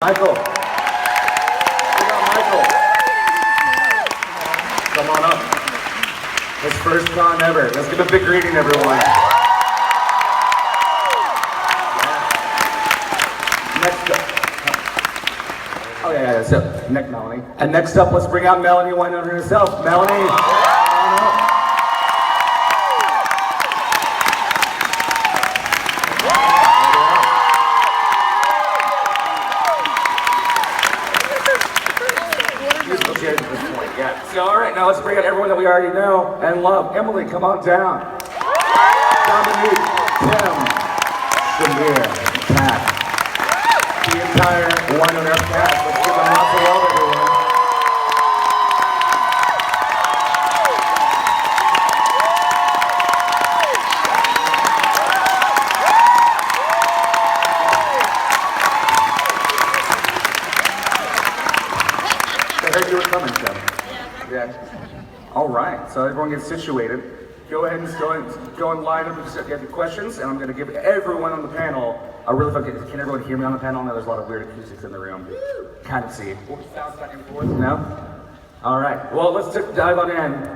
Michael. We got Michael. Come on up. His first con ever. Let's give a big greeting, everyone. Next up. Oh yeah, so next Melanie. And next up, let's bring out Melanie Wynonna herself. Melanie. So, all right, now let's bring out everyone that we already know and love. Emily, come on down. Dominique, Tim, Shamier, Kat, the entire Wynonna Earp cast. Let's give them lots of love, everyone. I heard you were coming, Tim. Yeah. All right, so everyone gets situated. Go ahead and go and line up if you have questions, and I'm going to give everyone on the panel a really fun. Can everyone hear me on the panel? No, there's a lot of weird acoustics in the room. Kind of see. Sounds back and forth. No? All right. Well, let's dive on in.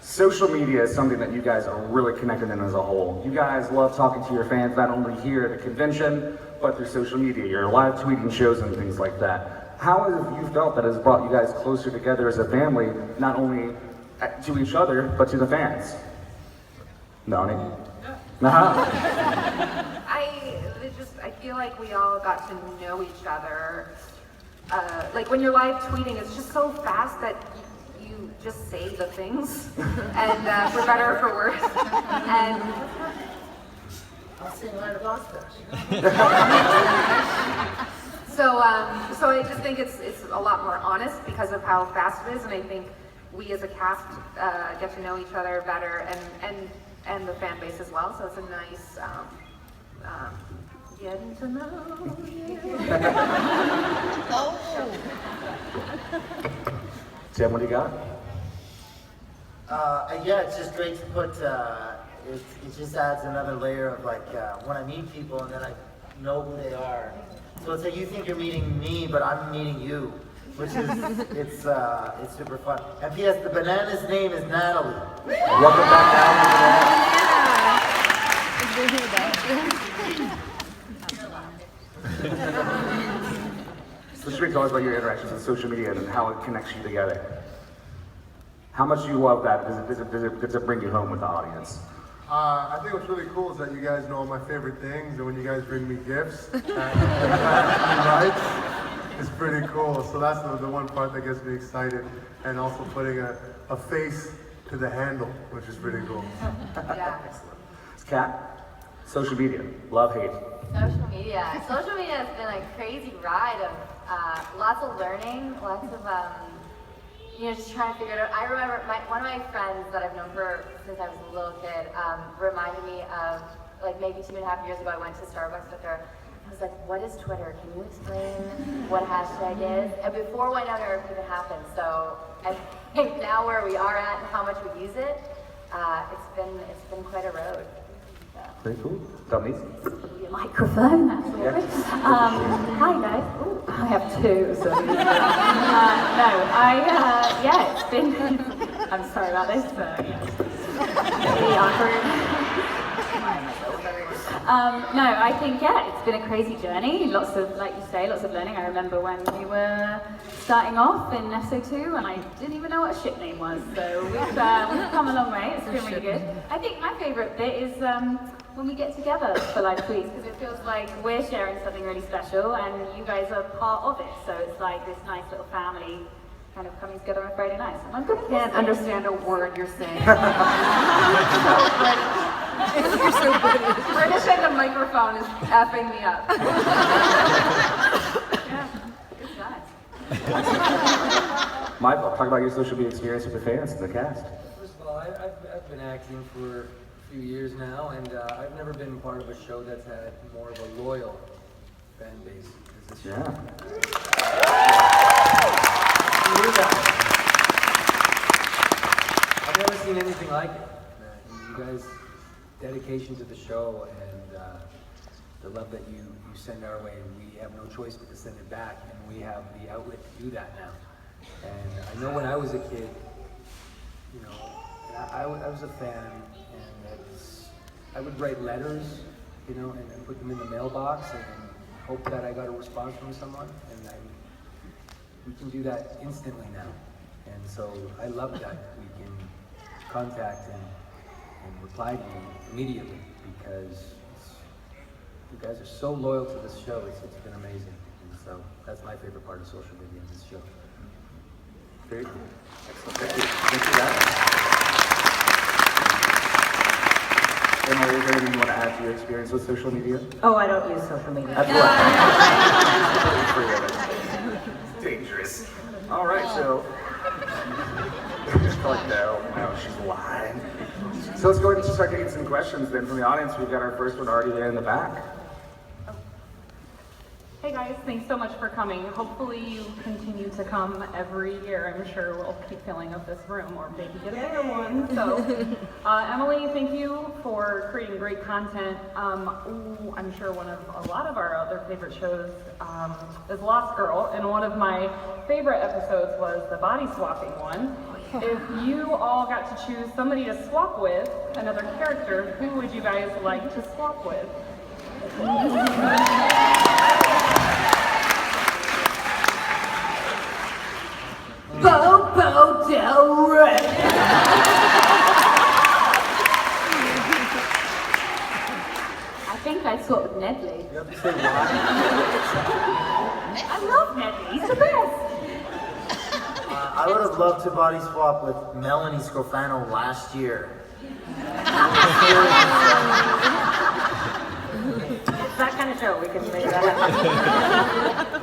Social media is something that you guys are really connected in as a whole. You guys love talking to your fans, not only here at the convention, but through social media. You're live tweeting shows and things like that. How have you felt that has brought you guys closer together as a family, not only to each other, but to the fans? Melanie? I feel like we all got to know each other. Like when you're live tweeting, it's just so fast that you just say the things, and for better or for worse. And I'll sing right about that. So I just think it's a lot more honest because of how fast it is, and I think we as a cast get to know each other better, and the fan base as well. So it's a nice getting to know you. Tim, what do you got? Yeah, it's just great to put. It just adds another layer of like when I meet people and then I know who they are. So it's like you think you're meeting me, but I'm meeting you, which is it's super fun. And P.S. the banana's name is Natalie. Welcome back, So should we tell us about your interactions with social media and how it connects you together? How much do you love that? Does it bring you home with the audience? I think what's really cool is that you guys know all my favorite things, and when you guys bring me gifts, right? It's pretty cool. So that's the one part that gets me excited, and also putting a face to the handle, which is pretty cool. Yeah. Kat, social media, love, hate. Social media has been a crazy ride of lots of learning, lots of just trying to figure it out. I remember one of my friends that I've known since I was a little kid reminded me of, like, maybe 2.5 years ago, I went to Starbucks with her. I was like, what is Twitter? Can you explain what hashtag is? And before Wynonna Earp even happened, so I think now where we are at and how much we use it, it's been quite a road. Very cool. Dominique? Microphone, that's weird. Hi guys. Ooh, I have two, so it's been, I'm sorry about this, but really awkward. I think, it's been a crazy journey. Lots of, like you say, lots of learning. I remember when we were starting off in episode 2 and I didn't even know what a ship name was. So we've come a long way. It's been really good. I think my favorite bit is when we get together for live tweets, because it feels like we're sharing something really special and you guys are part of it. So it's like this nice little family kind of coming together on Friday nights. And I Can't understand a word you're saying. You're so British. British and the microphone is effing me up. Yeah, good times. Michael, talk about your social media experience with the fans and the cast. First of all, I've been acting for a few years now, and I've never been part of a show that's had more of a loyal fan base as this show. Yeah. I've never seen anything like it. You guys' dedication to the show, and the love that you send our way, we have no choice but to send it back, and we have the outlet to do that now. And I know when I was a kid, you know, I was a fan, and I would write letters, you know, and put them in the mailbox and hope that I got a response from someone, and we can do that instantly now. And so I love that we can contact and reply to you immediately, because you guys are so loyal to this show. It's been amazing. And so that's my favorite part of social media, this show. Great. Excellent. Thank you. Thank you, guys. Emily, is there anything you want to add to your experience with social media? Oh, I don't use social media. That's what. Dangerous. All right, so. Like, no, she's lying. So let's go ahead and start getting some questions then from the audience. We've got our first one already there in the back. Hey guys, thanks so much for coming. Hopefully you continue to come every year. I'm sure we'll keep filling up this room, or maybe get a bigger one. So, Emily, thank you for creating great content. I'm sure one of a lot of our other favorite shows is Lost Girl, and one of my favorite episodes was the body swapping one. If you all got to choose somebody to swap with, another character, who would you guys like to swap with? Bobo Del Rey. I think I'd swap with Nedley. You have to say why? I love Nedley, he's the best. I would have loved to body swap with Melanie Scrofano last year. It's that kind of show, we can make that happen.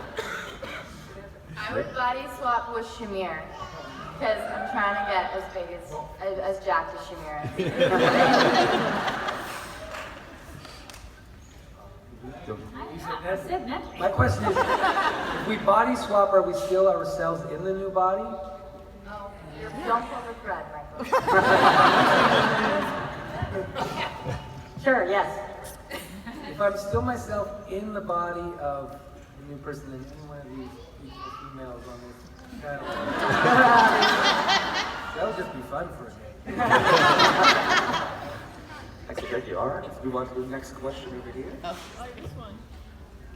I would body swap with Shamier, because I'm trying to get as big as jacked as Shamier is. I said Nedley. My question is, if we body swap, are we still ourselves in the new body? Oh, don't pull the thread, Michael. Sure, yes. If I'm still myself in the body of the new person, then any one of these beautiful females on this panel, that would just be fun for me. Excellent, thank you. All right, let's move on to the next question over here.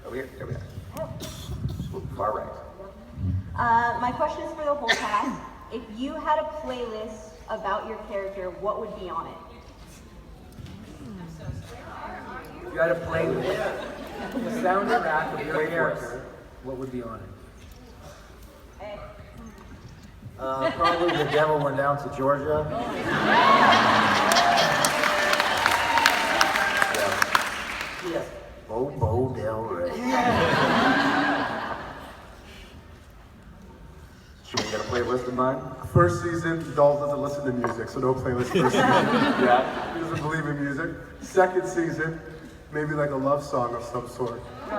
Over here, there we go. Far right. My question is for the whole cast. If you had a playlist about your character, what would be on it? You had a playlist, the soundtrack of your character, what would be on it? Probably The Devil Went Down to Georgia. Yes. Bobo Del Rey. Should we get a playlist in mind? First season, Dolph doesn't listen to music, so no playlist first season. Yeah. He doesn't believe in music. Second season, maybe like a love song of some sort. Maybe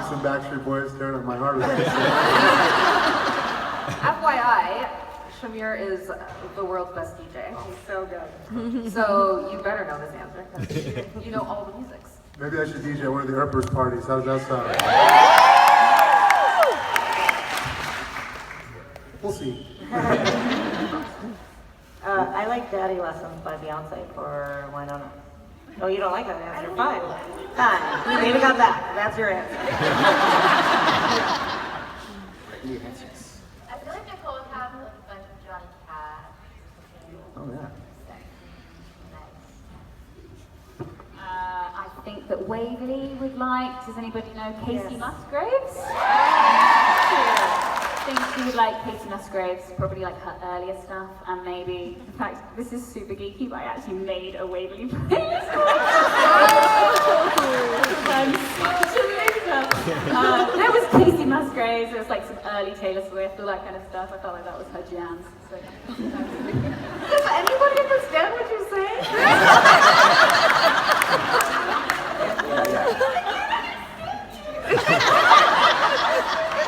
some Backstreet Boys, Tearing Up My Heart. FYI, Shamier is the world's best DJ. He's so good. So you better know this answer, because you know all the musics. Maybe I should DJ at one of the Earpers parties. How does that sound? We'll see. I like Daddy Lessons by Beyonce for Wynonna. Oh, you don't like that answer? Fine. Fine. Leave it on that. That's your answer. Any answers? I feel like Nicole would have a bunch of Johnny Cat. Oh, yeah. I think that Waverly would like. Does anybody know Casey Musgraves? I think she would like Casey Musgraves, probably like her earlier stuff, and maybe, in fact, this is super geeky, but I actually made a Waverly playlist. There was Casey Musgraves, there was like some early Taylor Swift, all that kind of stuff. I felt like that was her jam. So, Does anybody understand what you're saying?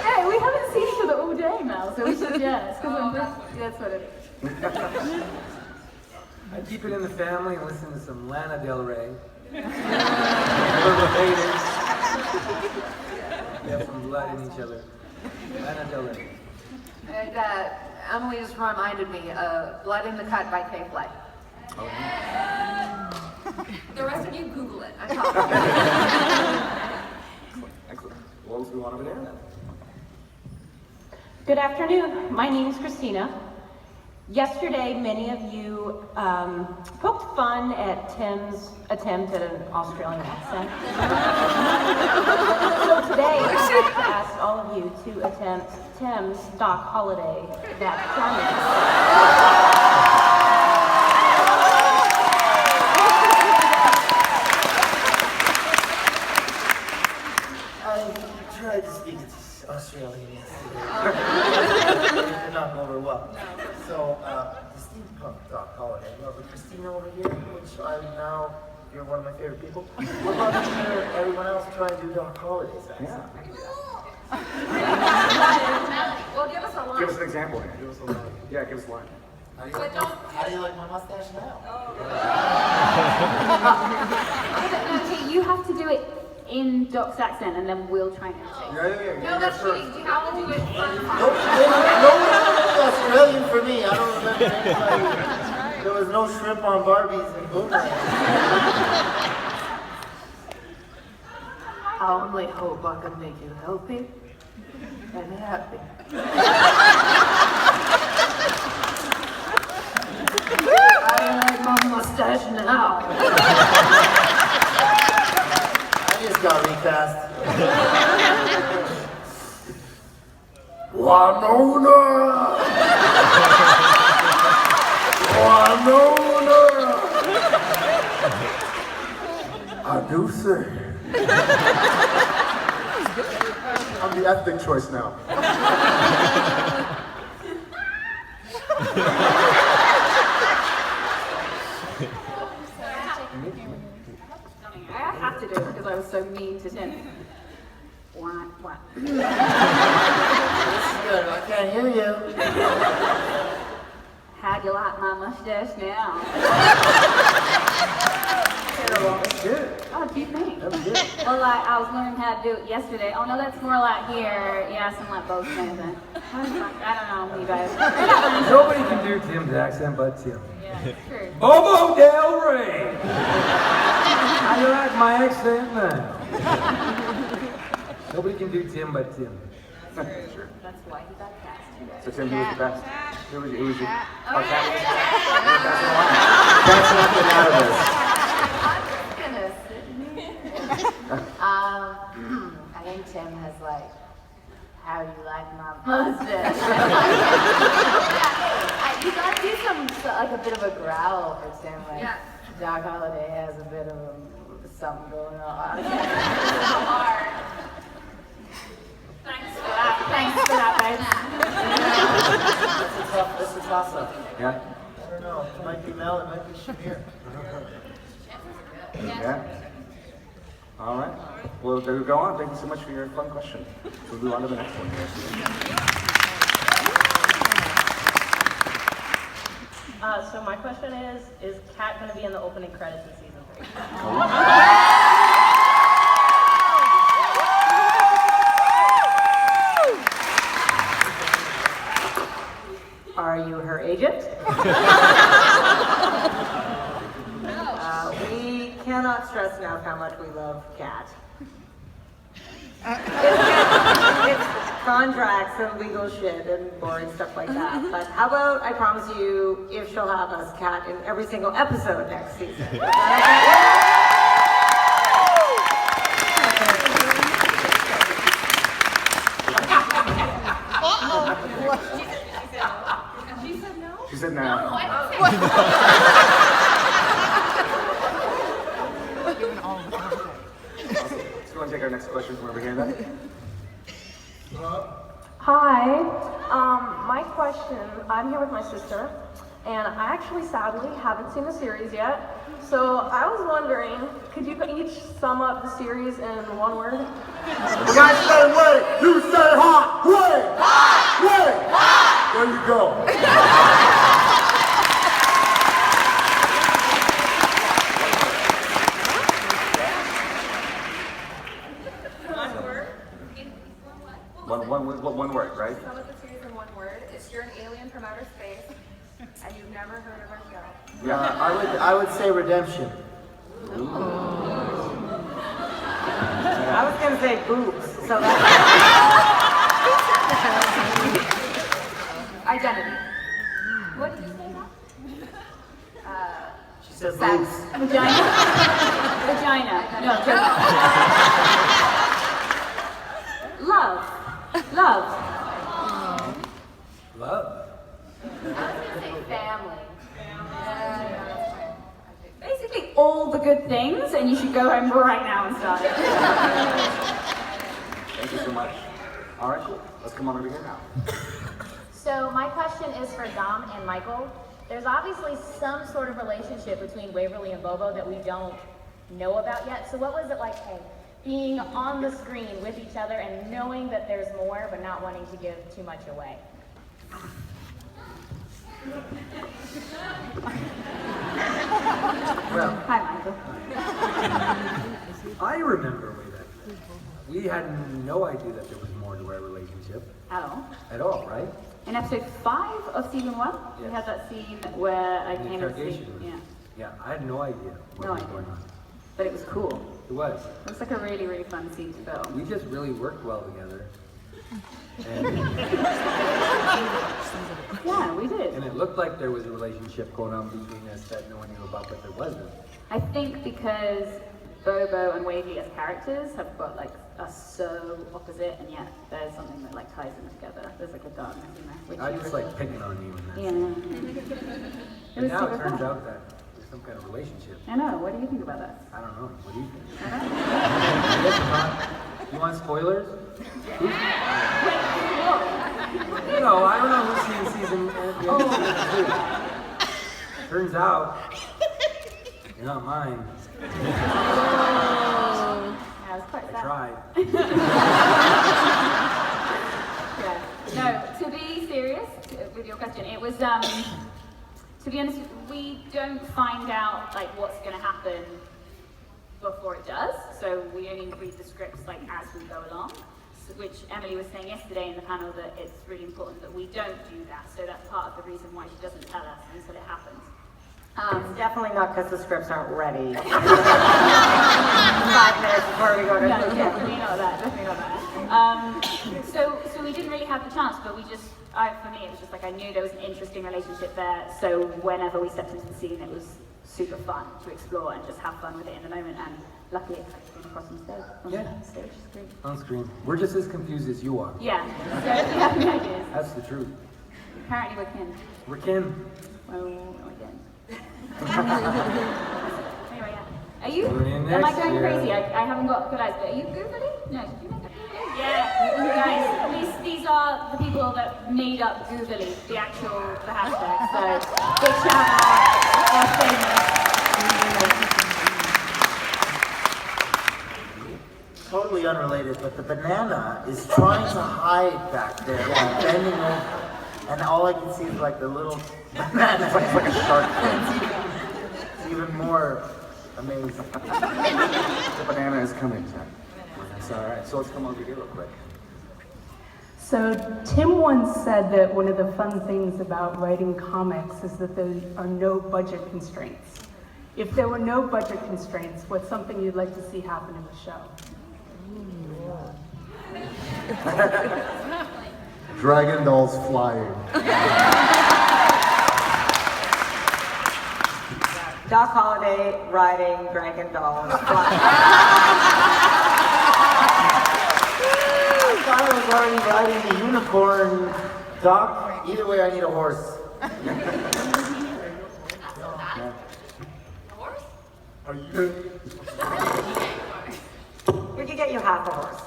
Hey, we haven't seen each other all day, Mel, so we should, yeah, it's because that's what it is. I keep it in the family and listen to some Lana Del Rey. Never hated. We have some blood in each other. And Emily just reminded me, Blood in the Cut by K-Flight. Oh, The rest of you Google it. I excellent. Well, let's move on over there. Good afternoon. My name is Christina. Yesterday, many of you poked fun at Tim's attempt at an Australian accent. So today, I'd like to ask all of you to attempt Tim's Doc Holliday, that charming. I tried to speak Australian yesterday. Did not go over well. So, the steampunk Doc Holliday, lovely Christina over here, which I'm now, you're one of my favorite people. What about everyone else try and do Doc Holliday's accent? Well, give us a line. Give us an example here. Give us a line. Yeah, give us a line. How do you like my mustache now? Okay, you have to do it in Doc's accent, and then we'll try and imitate. Yeah. No, that's cheating. You have to do it from No one Australian for me. I don't remember anybody. There was no shrimp on Barbies and boomerang. I only hope I can make you healthy and happy. I like my mustache now. I just got recast. Wynonna! I do say. I'm the ethnic choice now. I have to do it because I was so mean to Tim. What? This is good. I can't hear you. How do you like my mustache now? That's good. Oh, do you think? That was good. Well, like, I was learning how to do it yesterday. Oh, no, that's more like here. Yeah, something like both things. I don't know, you guys. Nobody can do Tim's accent but Tim. Yeah, it's true. Bobo Del Rey! How do you like my accent now? Nobody can do Tim but Tim. Sure. That's why he got cast. So Tim, who was the best? Who was your? Oh, Kat. Kat's not getting out of this. I'm just gonna sit here. I think Tim has like, how do you like my mustache? You gotta do like a bit of a growl for Tim. Like, Yeah. Doc Holliday has a bit of something going on. Thanks for that, babe. That's a toss-up. Yeah. I don't know. It might be Mel, it might be Shamier. Yeah. All right. Well, there we go on. Thank you so much for your fun question. We'll move on to the next one here. So my question is Kat going to be in the opening credits in season 3? Are you her agent? We cannot stress enough how much we love Kat. It's contracts and legal shit and boring stuff like that. But how about I promise you, if she'll have us Kat in every single episode next season. Is She said no. Let's go and take our next question from over here then. Hi, my question, I'm here with my sister, and I actually sadly haven't seen the series yet. So I was wondering, could you each sum up the series in one word? You guys say wait, you say hot, wait, wait. There you go. One word, right? Sum up the series in one word. If you're an alien from outer space and you've never heard of our show. Yeah. I would say redemption. I was gonna say boobs, so that's Identity. What did you say now? She said Sex. boobs. Vagina. Vagina. No, joke. Love. Love. Love. I was gonna say family. Basically all the good things, and you should go home right now and start it. Thank you so much. All right, cool. Let's come on over here now. So my question is for Dom and Michael. There's obviously some sort of relationship between Waverly and Bobo that we don't know about yet. So what was it like, being on the screen with each other and knowing that there's more, but not wanting to give too much away? Well, Hi, Michael. I remember way back then. We had no idea that there was more to our relationship at all, right? In episode 5 of season 1, we had that scene where I The came and see. interrogation room. Yeah, Yeah, I had no idea what No was idea. going on. but it was cool. It was. It was like a really, really fun scene to film. We just really worked well together. And, Yeah, we did. and it looked like there was a relationship going on between us that no one knew about, but there wasn't. I think because Bobo and Wavy as characters have got like us so opposite, and yet there's something that like ties them together. There's like a darkness in there. Which I you just really- like picking on you and that. Yeah. It And was now it super turns fun. out that there's some kind of relationship. I know. What do you think about that? I don't know. What do you think? I don't know. I guess not. You want spoilers? No, I don't know who's seen season two. Turns out, you're not mine. Yeah, it was quite I sad. tried. Yeah. No, to be serious with your question, it was, to be honest, we don't find out like what's going to happen before it does. So we only read the scripts like as we go along, which Emily was saying yesterday in the panel that it's really important that we don't do that. So that's part of the reason why she doesn't tell us until it happens. It's definitely not because the scripts aren't ready. 5 minutes before we go to No, definitely not that. Definitely not that. So we didn't really have the chance, but we just, for me, it was just like I knew there was an interesting relationship there. So whenever we stepped into the scene, it was super fun to explore and just have fun with it in the moment. And luckily, it came across on stage. Stage screen. On screen. We're just as confused as you are. Yeah. So if you have any ideas, That's the truth. apparently we're kin. We're kin. Well, again. Anyway, yeah. Are you? Tune in Am I next going year. crazy? I haven't got good eyes, but are you Googly? No. Did you make it? Yeah. Guys, these are the people that made up Googly, the hashtag. So big shout out. They're famous. Totally unrelated, but the banana is trying to hide back there, like bending over, and all I can see is like the little banana. It's like a shark. It's even more amazing. The banana is coming, Tim. That's all right. So let's come over here real quick. So Tim once said that one of the fun things about writing comics is that there are no budget constraints. If there were no budget constraints, what's something you'd like to see happen in the show? Dragon dolls flying. Doc Holliday riding dragon dolls. I thought I was already riding the unicorn. Doc, either way, I need a horse. Are you? We could get you half a horse.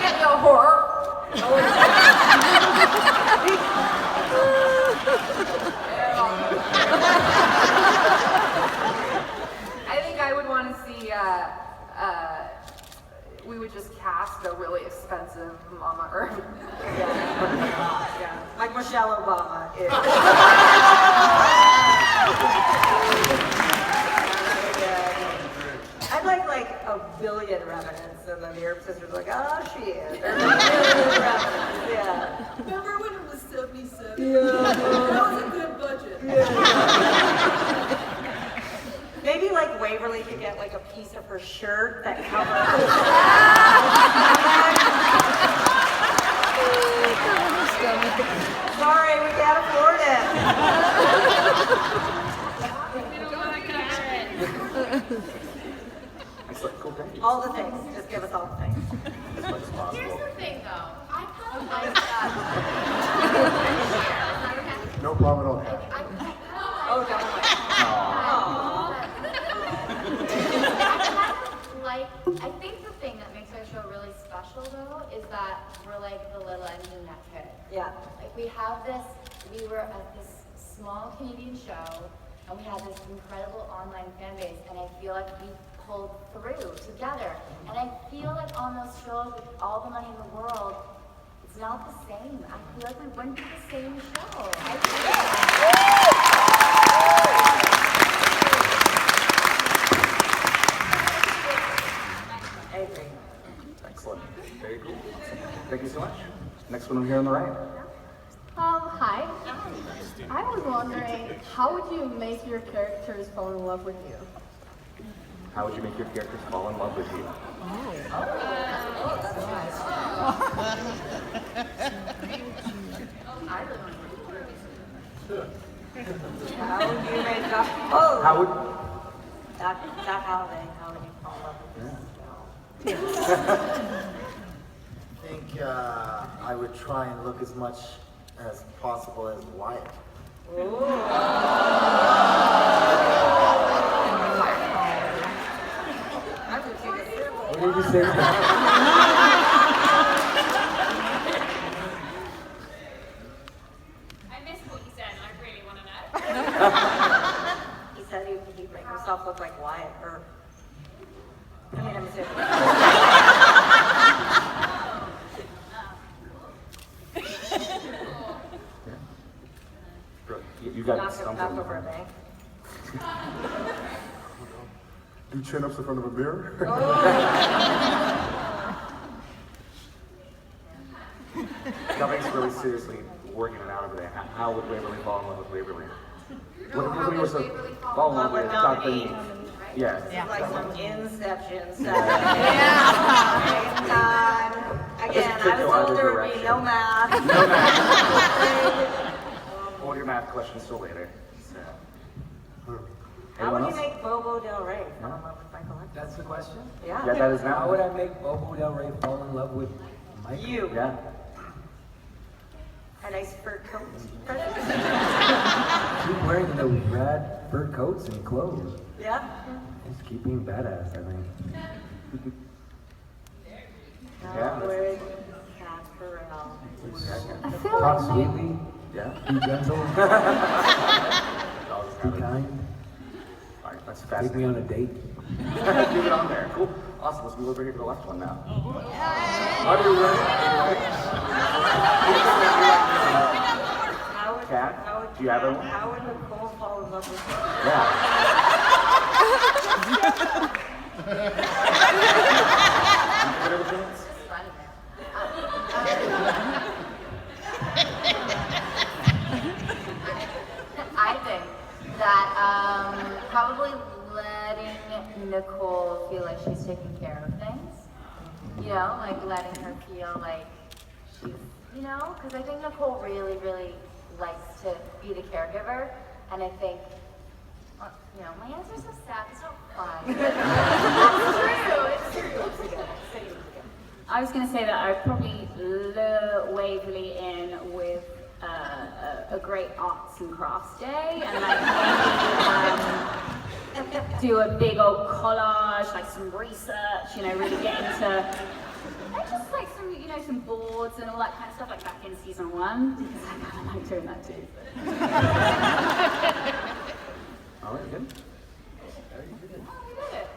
Get your whore. I think I would want to see, we would just cast a really expensive Mama Earp. Yeah. Like Michelle Obama is. I'd like $1 billion revenants, and then the Earp sisters are like, oh, she is. that we're like the little engine that could. Yeah. Like we were at this small Canadian show, and we had this incredible online fan base, and I feel like we pulled through together. And I feel like on those shows with all the money in the world, it's not the same. I feel like we wouldn't do the same show. I agree. Excellent. Very cool. Thank you so much. Next one over here on the right. Hi. I was wondering, how would you make your characters fall in love with you? How would you make your characters fall in love with you? How would you make up? Oh! How would... That holiday, how would you fall in love with this? I think I would try and look as much as possible as Wyatt. What did you say? I missed what you said, and I really want to know. He said he'd make himself look like Wyatt Earp. I mean, I'm serious. You got Knock something. over a bank. Do chin-ups in front of a mirror? Dominique's really seriously working it out over there. How would Waverly fall in love with Waverly? What was the fall in love with Dominique? Yes. It's like some Inception stuff. Again, Just I was go told either there would be no math. No math. Hold your math questions till later. So. How Anyone would you else? make Bobo Del Rey fall in love with Michael? That's the question? Yeah. Yeah, that is now. How would I make Bobo Del Rey fall in love with Michael? You. Yeah. A nice fur coat. Keep wearing those rad fur coats and clothes. Yeah. Just keep being badass, I think. Yeah. With Kat Barrell. I feel Talk like maybe... sweetly, Yeah. be gentle, be kind, All right, that's take fast. me on a date. Keep it on there. Cool. Awesome. Let's move over here to the left one now. Are you ready? Kat, do you have one? How would Nicole fall in love with you? I think that probably letting Nicole feel like she's taking care of things. You know, like letting her feel like she's, you know, because I think Nicole really, really likes to be the caregiver, and I think, well, you know, my answer's so sad, it's not fun. It's true. It's good. I was going to say that I'd probably lure Waverly in with a great arts and crafts day, and like do a big old collage, like some research, you know, really get into and just like some, you know, some boards and all that kind of stuff, like back in season 1, because I kind of like doing that too. All right, good.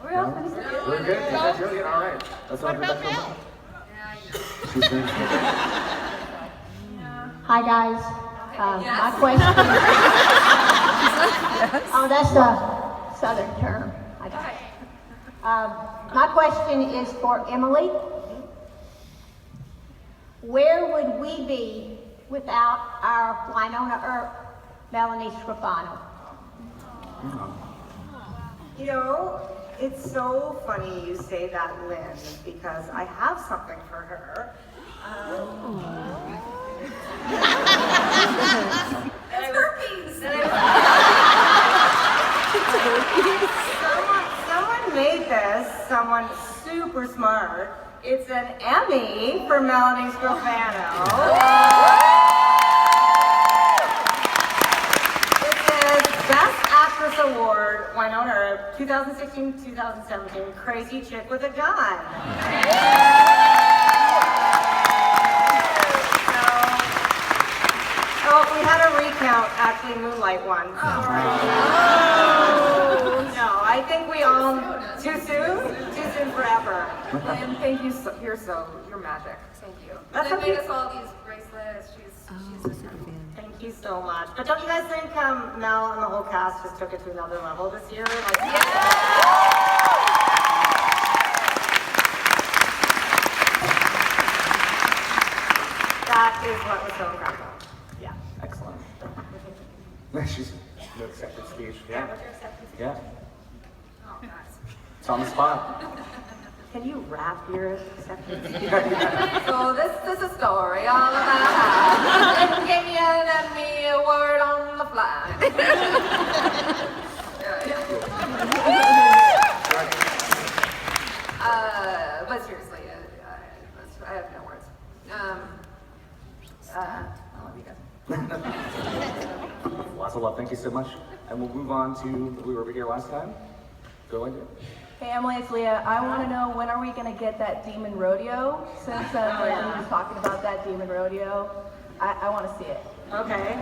We're all finished. We're good. That's really good. All right. That's all Rebecca wants. She's doing good. Hi guys. My question. Oh, that's a southern term. I got. My question is for Emily. Where would we be without our Wynonna Earp, Melanie Scrofano? You know, it's so funny you say that, Lynn, because I have something for her. It's herpes! Someone made this, someone super smart. It's an Emmy for Melanie Scrofano. It says Best Actress Award, Wynonna Earp, 2016-2017, Crazy Chick with a Gun. count actually Moonlight ones. No, I think we all, too soon? Too soon forever. And thank you, you're magic. Thank you. That's They okay. made us all these bracelets. She's just Thank you so much. But don't you guys think Mel and the whole cast just took it to another level this year? Like, that is what was so incredible. Yeah. Excellent. She's no acceptance speech. Yeah. Yeah. Oh, nice. It's on the spot. Can you rap your acceptance? So this is a story all about how they gave me and me a word on the fly. But seriously, I have no words. I love you guys. Lots of love. Thank you so much. And we'll move on to, we were over here last time. Go ahead. Hey Emily, it's Leah. I want to know, when are we going to get that demon rodeo? Since Melanie was talking about that demon rodeo, I want to see it. Okay.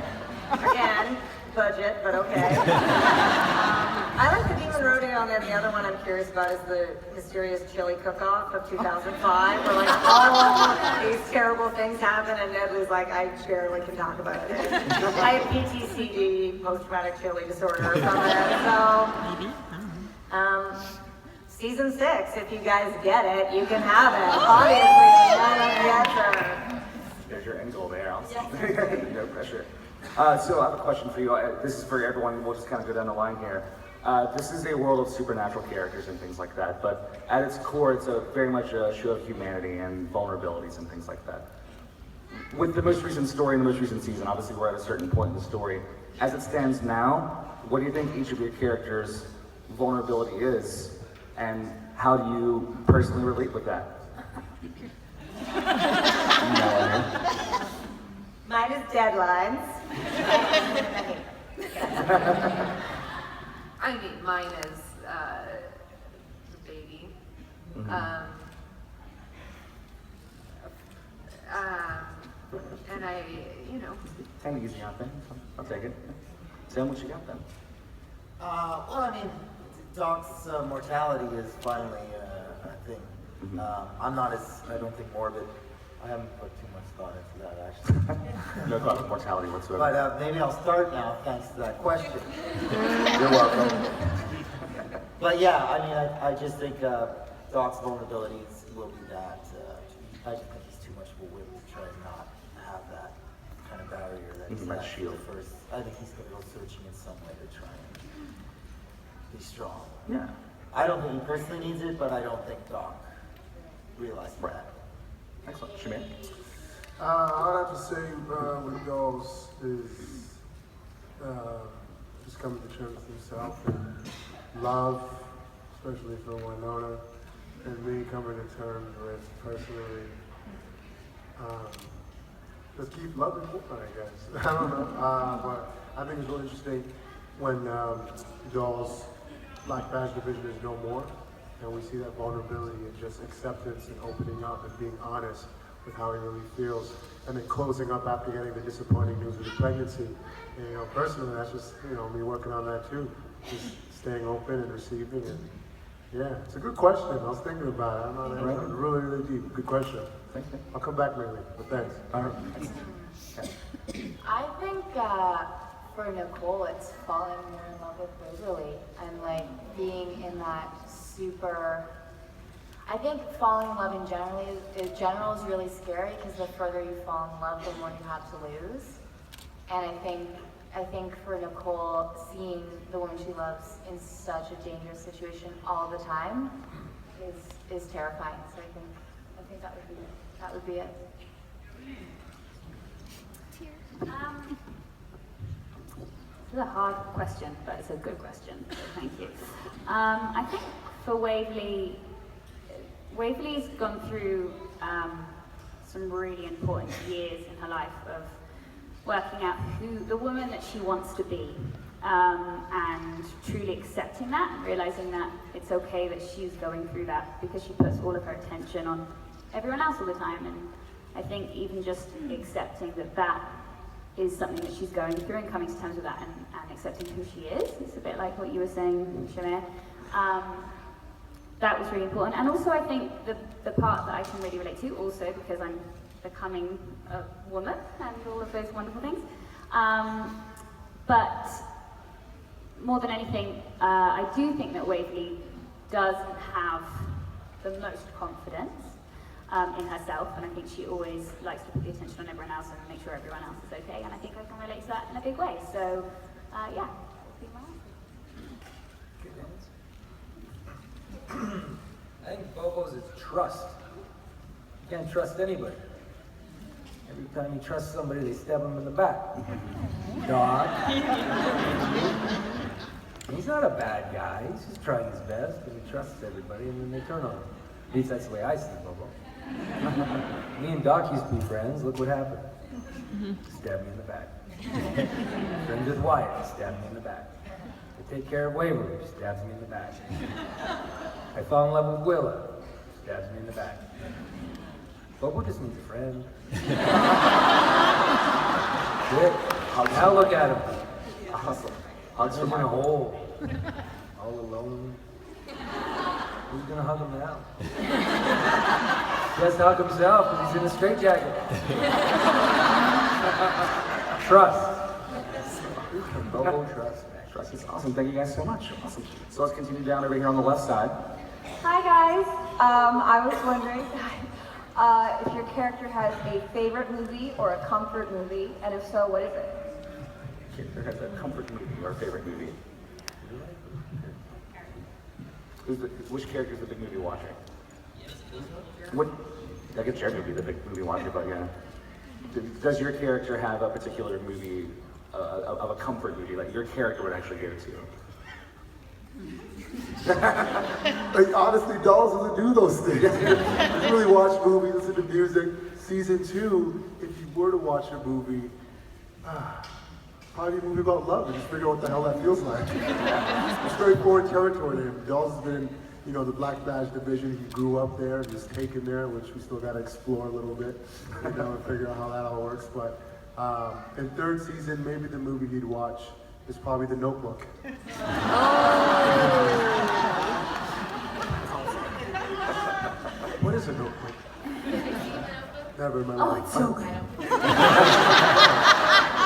Again, budget, but okay. I like the Demon Rodeo, and then the other one I'm curious about is the Mysterious Chili Cook-Off of 2005, where like all these terrible things happen, and Ned was like, I barely can talk about it. I have PTCD, post-traumatic chili disorder or something, so... Season 6, if you guys get it, you can have it. Obviously, I don't get her. There's your end goal there. No pressure. So I have a question for you. This is for everyone. We'll just kind of go down the line here. This is a world of supernatural characters and things like that, but at its core, it's very much a show of humanity and vulnerabilities and things like that. With the most recent story and the most recent season, obviously we're at a certain point in the story. As it stands now, what do you think each of your characters' vulnerability is, and how do you personally relate with that? Melanie. Mine is deadlines. I mean, mine is the baby. And I, Kind of easy out there. I'll take it. Sam, what you got then? Well, I mean, Doc's mortality is finally a thing. I'm not as, I don't think, morbid. I haven't put too much thought into that, actually. No thought of mortality whatsoever. But maybe I'll start now, thanks to that question. You're welcome. But yeah, I mean, I just think Doc's vulnerabilities will be that. I just think he's too much of a whip to try and not have that kind of barrier that he's That had shield. at first. I think he's going to go searching in some way to try and be strong. Yeah. I don't think he personally needs it, but I don't think Doc realized that. Excellent. Shamier? I would have to say with dolls is just coming to terms with himself and love, especially for Wynonna, and me coming to terms with personally just keep loving Wynonna, I guess. I don't know, but I think it's really interesting when dolls Black Badge Division is no more, and we see that vulnerability and just acceptance and opening up and being honest with how he really feels, and then closing up after getting the disappointing news of the pregnancy. And, personally, that's just, me working on that too. Just staying open and receiving, and yeah, it's a good question. I was thinking about it. I'm not really, really deep. Good question. Thank you. I'll come back maybe, but thanks. All right. I think for Nicole, it's falling more in love with Waverly and like being in that super. I think falling in love in general is really scary because the further you fall in love, the more you have to lose. And I think for Nicole, seeing the woman she loves in such a dangerous situation all the time is terrifying. So I think that would be it. This is a hard question, but it's a good question, so thank you. I think for Waverly's gone through some really important years in her life of working out who the woman that she wants to be, and truly accepting that, and realizing that it's okay that she's going through that because she puts all of her attention on everyone else all the time. And I think even just accepting that is something that she's going through and coming to terms with that and accepting who she is. It's a bit like what you were saying, Shamier. That was really important. And also I think the part that I can really relate to, also because I'm becoming a woman and all of those wonderful things. But more than anything, I do think that Waverly doesn't have the most confidence in herself, and I think she always likes to put the attention on everyone else and make sure everyone else is okay, and I think I can relate to that in a big way. So, yeah, that'll be my answer. I think Bobo's is trust. You can't trust anybody. Every time you trust somebody, they stab him in the back. Dog. He's not a bad guy. He's just trying his best, and he trusts everybody, and then they turn on him. At least that's the way I see Bobo. Me and Doc used to be friends. Look what happened. Stabbed me in the back. Friends with Wyatt, stabbed me in the back. I take care of Waverly, stabs me in the back. I fall in love with Willa, stabs me in the back. Bobo just needs a friend. Shit. Now look at him. Awesome. Hugs him in a hole. All alone. Who's gonna hug him now? He has to hug himself because he's in a straitjacket. Trust. Bobo trust. Trust is awesome. Thank you guys so much. Awesome. So let's continue down over here on the left side. Hi guys. I was wondering if your character has a favorite movie or a comfort movie, and if so, what is it? Character has a comfort movie or favorite movie. Which character is the big movie watcher? What? I guess Jared would be the big movie watcher, but yeah. Does your character have a particular movie of a comfort movie that your character would actually go to? Like, honestly, Dolls doesn't do those things. You really watch movies, listen to music. Season 2, if you were to watch a movie, probably a movie about love and just figure out what the hell that feels like. It's very foreign territory to him. Dolls has been in, the Black Badge division. He grew up there and was taken there, which we still got to explore a little bit, and figure out how that all works. But in 3rd season, maybe the movie he'd watch is probably The Notebook. What is a notebook? Never in my life. Oh, it's so good.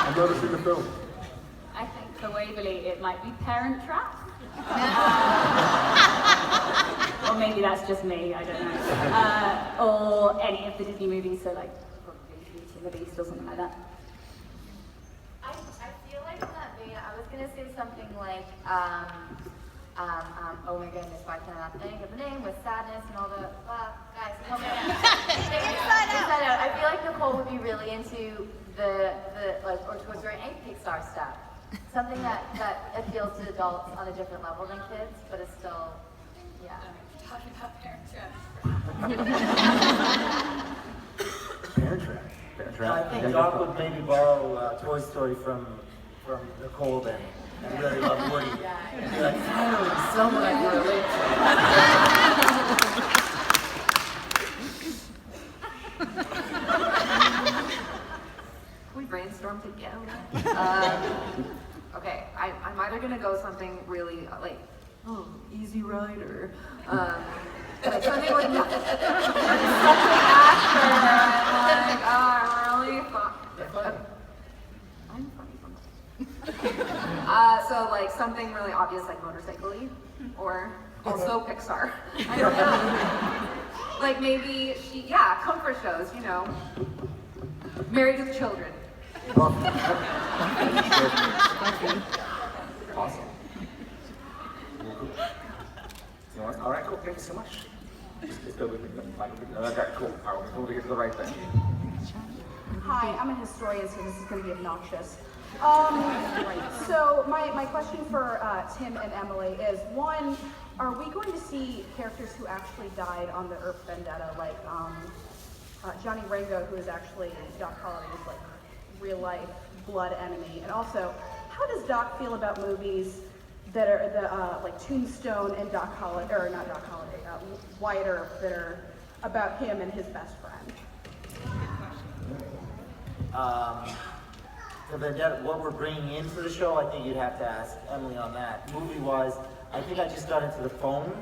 I've never seen the film. I think for Waverly, it might be Parent Trap. Or maybe that's just me, I don't know. Or any of the Disney movies, so like probably Beauty and the Beast or something like that. I feel like in that vein, I was gonna say something like, oh my goodness, why can't I not think of the name with sadness and all the, guys, help me out. Inside Out. I feel like Nicole would be really into the like, or Toy Story and Pixar stuff. Something that appeals to adults on a different level than kids, but is still, yeah. Talking about Parent Trap. Parent Trap. Parent Trap. I think Doc would maybe borrow Toy Story from Nicole then. I really love Woody. Be like, finally, someone I can relate to. Can we brainstorm together? Okay, I'm either gonna go something really like, Easy Ride or like something with something after. I'm like, I'm really fun. I'm funny. So like something really obvious like Motorcycle-y, or also Pixar. I don't know. Like maybe comfort shows, Married with Children. Awesome. All right, cool. Thank you so much. Okay, cool. All right, we'll get to the right thing. Hi, I'm a historian, so this is going to be obnoxious. So my question for Tim and Emily is, one, are we going to see characters who actually died on the Earp Vendetta, like Johnny Ringo, who is actually Doc Holliday's like real life blood enemy? And also, how does Doc feel about movies that are the like Tombstone and Doc Holliday, or not Doc Holliday, Wyatt Earp, that are about him and his best friend? the vendetta, what we're bringing in for the show, I think you'd have to ask Emily on that. Movie-wise, I think I just got into the phone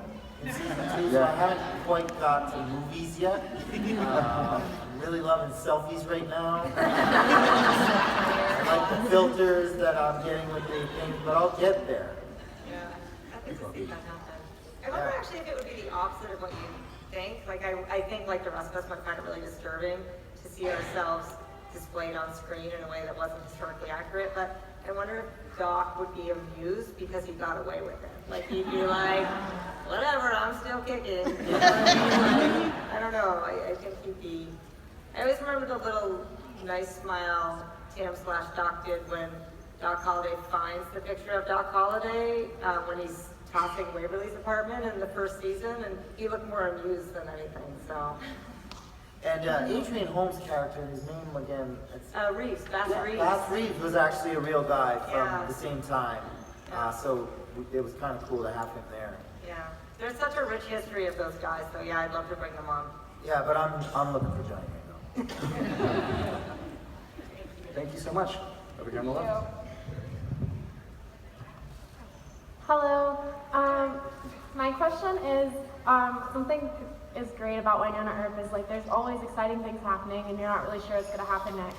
in season 2, so I haven't quite got to movies yet. I'm really loving selfies right now. I like the filters that I'm getting with the things, but I'll get there. Yeah, I'd like to see that happen. I wonder actually if it would be the opposite of what you think. Like, I think like the rest of us might find it really disturbing to see ourselves displayed on screen in a way that wasn't historically accurate, but I wonder if Doc would be amused because he got away with it. Like, he'd be like, whatever, I'm still kicking. You know what I mean? Like, I don't know, I think he'd be... I always remember the little nice smile Tim/Doc did when Doc Holliday finds the picture of Doc Holliday when he's tossing Waverly's apartment in the first season, and he looked more amused than anything, so... And Adrian Holmes' character, his name again, it's... Reeves, Bass Reeves. Bass Reeves was actually a real guy from Yeah. the same time. So it was kind of cool to have him there. Yeah, there's such a rich history of those guys, so yeah, I'd love to bring them on. Yeah, but I'm looking for Johnny Ringo. Thank you so much. Over here on the left. Hello. My question is, something is great about Wynonna Earp is like there's always exciting things happening and you're not really sure what's going to happen next.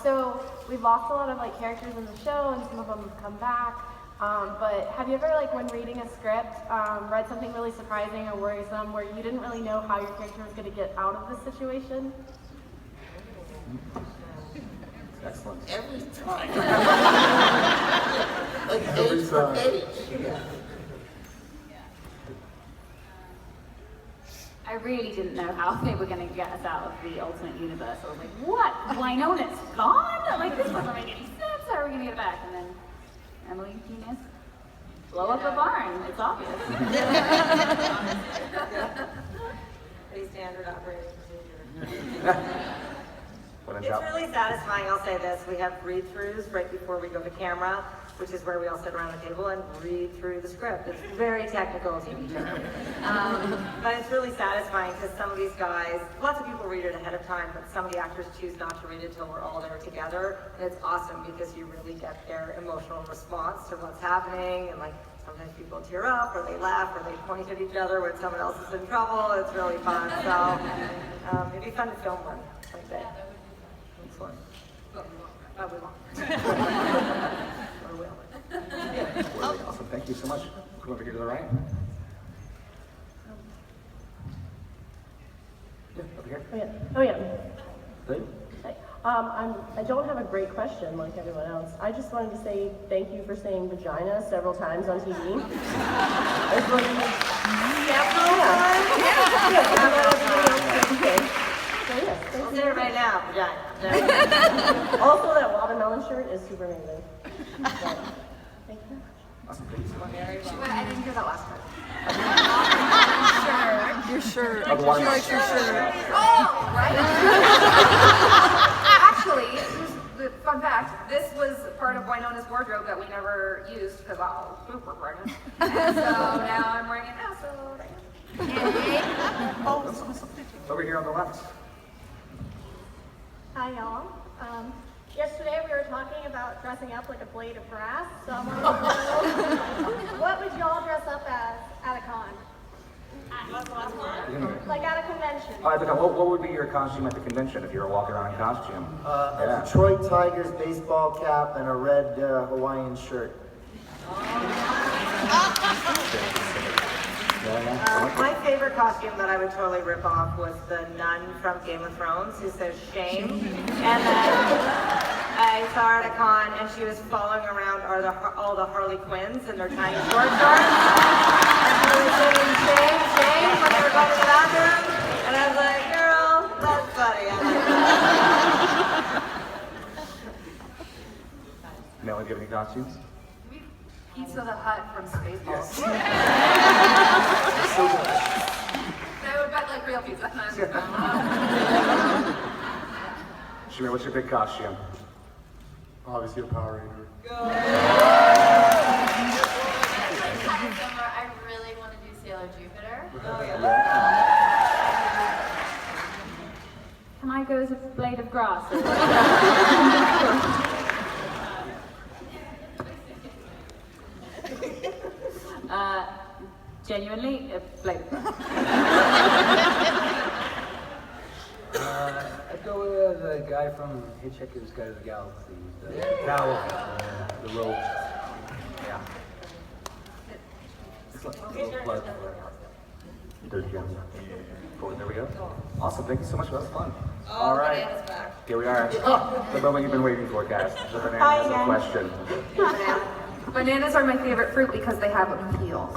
So we've lost a lot of like characters in the show and some of them have come back. But have you ever, like when reading a script, read something really surprising or worrisome where you didn't really know how your character was going to get out of the situation? Excellent. Every time. Like Every page per time. page. I really didn't know how they were going to get us out of the alternate universe. I was like, what? Wynonna's gone? Like, this doesn't make any sense. How are we going to get her back? And then, Emily, genius, blow up a barn. It's obvious. Pretty standard operating procedure. It's really satisfying, I'll say this, we have read-throughs right before we go to camera, which is where we all sit around the table and read through the script. It's very technical TV term. But it's really satisfying because some of these guys, lots of people read it ahead of time, but some of the actors choose not to read it until we're all there together. And it's awesome because you really get their emotional response to what's happening, and like sometimes people tear up or they laugh or they point at each other when someone else is in trouble. It's really fun. So it'd be fun to film one like that. Excellent. Oh, we won't. Or will. Really awesome. Thank you so much. Come over here to the right. Yeah, over here. Oh yeah. Good. Hi. I don't have a great question like everyone else. I just wanted to say thank you for saying vagina several times on TV. I was wondering, So yes, thank I'll you. say it right now, vagina. Also, that watermelon shirt is super amazing. So, thank you. Awesome. Thank you so much. I didn't hear that last part. Your shirt. Oh, the watermelon. Like your shirt. Oh, right. Actually, the fun fact, this was part of Wynonna's wardrobe that we never used because I was super pregnant. And so now I'm wearing it now, so Over here on the left. Hi, y'all. Yesterday we were talking about dressing up like a blade of grass, so I wanted to know, what would y'all dress up as at a con? Like at a convention. All right, but what would be your costume at the convention if you were walking around in costume? A Detroit Tigers baseball cap and a red Hawaiian shirt. My favorite costume that I would totally rip off was the nun from Game of Thrones who says shame. And then I saw her at a con and she was following around all the Harley Quinns in their tiny short shorts. And she was saying shame, shame when they were going to the bathroom. And I was like, girl, that's funny. I like that. Melanie, do you have any costumes? Pizza the Hut from Spaceballs. So They would bet like real pizza. Shamier, what's your big costume? Obviously a Power Ranger. I really want to do Sailor Jupiter. Can I go as a blade of grass? Genuinely, like. I'd go with the guy from Hitchhiker's Guide to the Galaxy, the towel, the rope. Yeah. It's like a little plug for Dirty Gems. Cool, there we go. Awesome, thank you so much, that was fun. All right, here we are. The moment you've been waiting for, guys. The banana has a question. Bananas are my favorite fruit because they have a peel.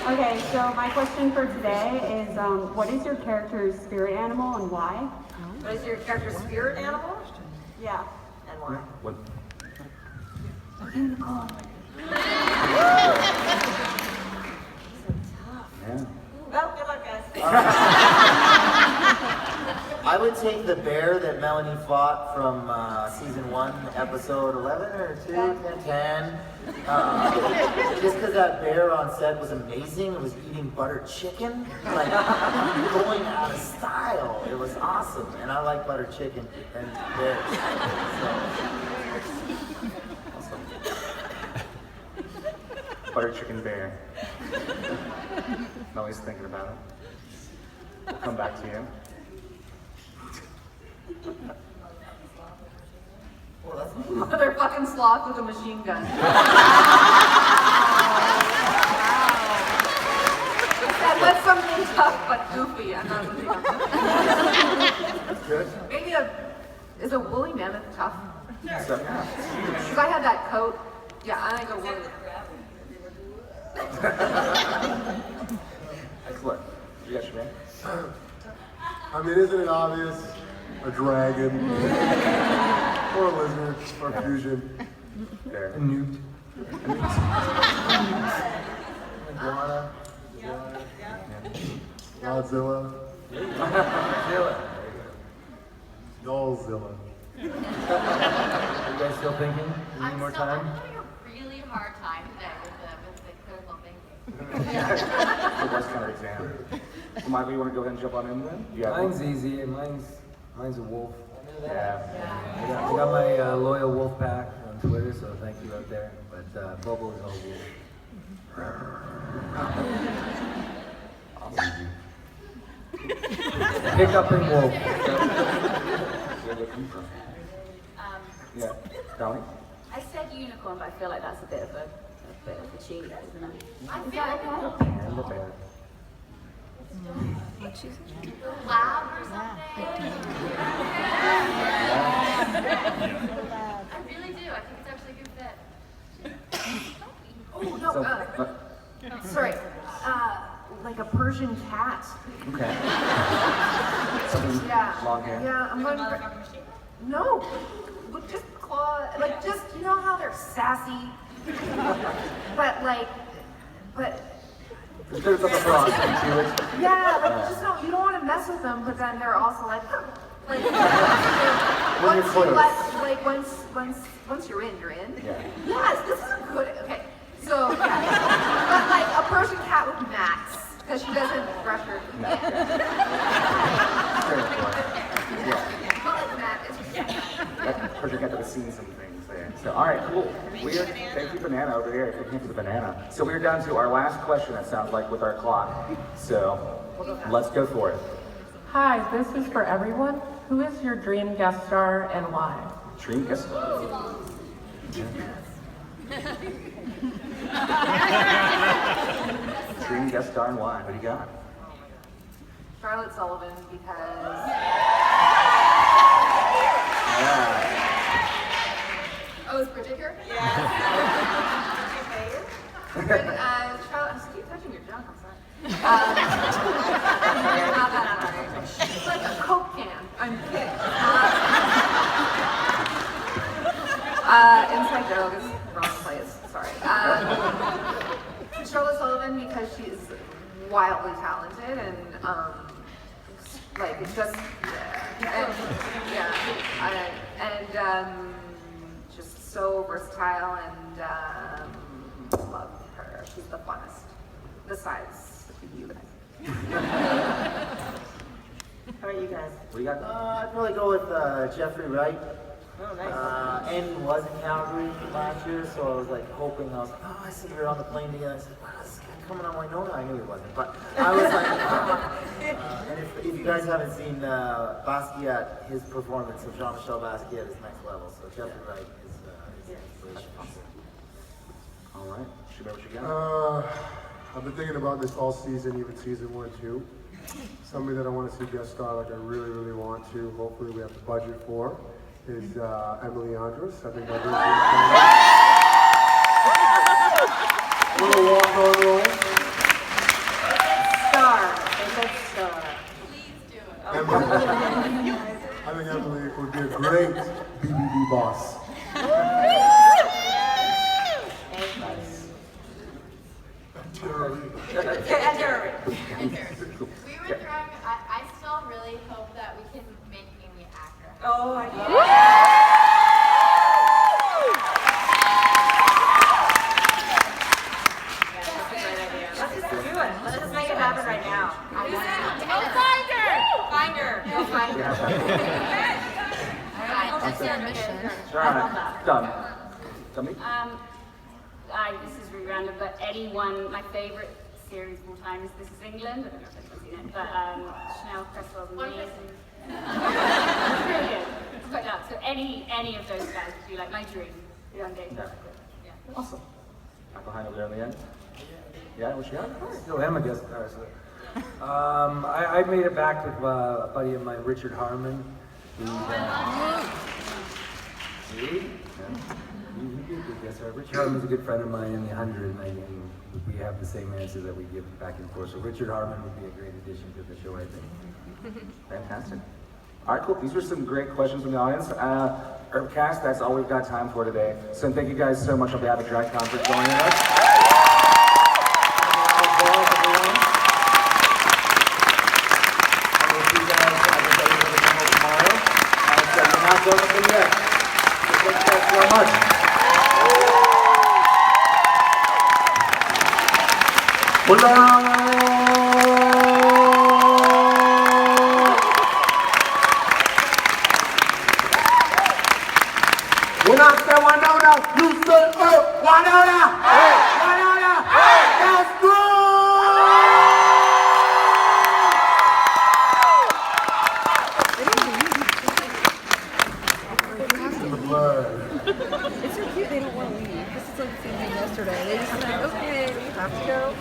Okay, so my question for today is, what is your character's spirit animal and why? What is your character's spirit animal? Yeah. And why? What? Yeah. Well, good luck, guys. I would take the bear that Melanie fought from season 1, episode 11 or 2, 10. Just because that bear on set was amazing. It was eating buttered chicken, like going out of style. It was awesome, and I like buttered chicken and bears. So. Butter chicken bear. Melanie's thinking about it. We'll come back to you. Motherfucking sloth with a machine gun. That was something tough but goofy. I'm not really Good. Maybe is a woolly mammoth tough? So, yeah. Because I had that coat. Yeah, I think a woolly. Excellent. You got Shamier? I mean, isn't it obvious? A dragon, or a lizard, or a fusion. There. A newt. Iguana. Godzilla. Dollzilla. You guys still thinking? Any more time? I'm having a really hard time today with the critical thinking. The worst kind of exam. So, Michael, you want to go ahead and jump on in then? You have Mine's one? easy. Mine's a wolf. Yeah. I got my loyal wolf pack on Twitter, so thank you out there. But Bobo is all wolf. Pick up and wolf. Where they come from? Yeah. Dominique? I said unicorn, but I feel like that's a bit of a cheat, isn't it? I Is feel that like okay? And the bear. lab or something. I really do. I think it's actually a good fit. Oh, no, So, sorry. Like a Persian cat. okay. Something long hair. Yeah, I'm going for... No. Look, just claw... Like, just, you know how they're sassy? But, There's a frog to it. yeah, like, just don't... You don't want to mess with them, but then they're also like... Like, When you're once you're in, you're in. Yeah. Yes, this is a good... Okay. So, yeah. But, like, a Persian cat with mats. Because she doesn't brush her teeth. No, yeah. But, like, mat is... Because you got to see some things there. So, all right, cool. Thank you, Banana, over here. Thank you for the banana. So we're down to our last question, it sounds like, with our clock. So let's go for it. Hi, this is for everyone. Who is your dream guest star and why? Dream guest star. Dream guest star and why? What do you got? Charlotte Sullivan, because... Yeah. Oh, is Bridget here? Yeah. Charlotte, I just keep touching your junk, I'm sorry. Not that sorry. It's like a Coke can. I'm kidding. Inside joke is wrong place. Sorry. Charlotte Sullivan, because she's wildly talented and like it's just just so versatile and love her. She's the funnest. Besides you guys. How about you guys? What do you got? I'd probably go with Jeffrey Wright. Oh, nice. And was in Calgary last year, so I was like hoping, I was like, oh, I said we were on the plane together. I said, wow, this is coming on Wynonna. I knew he wasn't, but I was like, and if you guys haven't seen Basquiat, his performance of Jean-Michel Basquiat is next level, so Jeffrey Wright is inspiration. All right, Shamier, what you got? I've been thinking about this all season, even season 1 too. Somebody that I want to see guest star, like I really, really want to. Hopefully, we have the budget for. Is Emily Andras. I think that'd be a little walk-on role. Star. They said star. Please do it. I think Emily would be a great BBB boss. We were trying, I still really hope that we can make Amy an actor. Oh, I do. That's a great idea. Let's just do it. Let's just make it happen right now. Go find her! Find her. Go find her. Alright, that's your mission. All right, done. Dominique? This is really random, but Eddie won my favorite series of all time is This Is England. I don't know if anyone's seen it, but Chanel Cresswell's amazing. Brilliant. It's quite nuts. So any of those guys would be like my dream one day. Yeah. Awesome. Back behind over there in the end. Yeah, what you got? Still am a guest star. So. I made it back with a buddy of mine, Richard Harmon. Who's, he'd be a good guest star. Richard Harmon's a good friend of mine in the 100, and we have the same answer that we give back and forth. So Richard Harmon would be a great addition to the show, I think. Fantastic. All right, cool. These were some great questions from the audience. Earpcast, that's all we've got time for today. So thank you guys so much on behalf of DragonCon for joining us. And we'll see you guys at the demo tomorrow. So you're not done with them yet. So thank you guys so much. When I say Wynonna, you say, oh, Wynonna! Hey! Wynonna! Hey! That's It's so cute, they don't want to leave. This is like the same thing yesterday. They just like, okay, we have to go.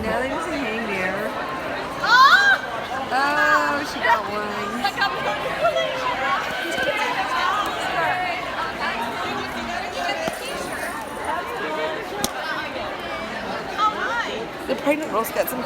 Now they just hang there. Oh, she got one. The pregnant girls got some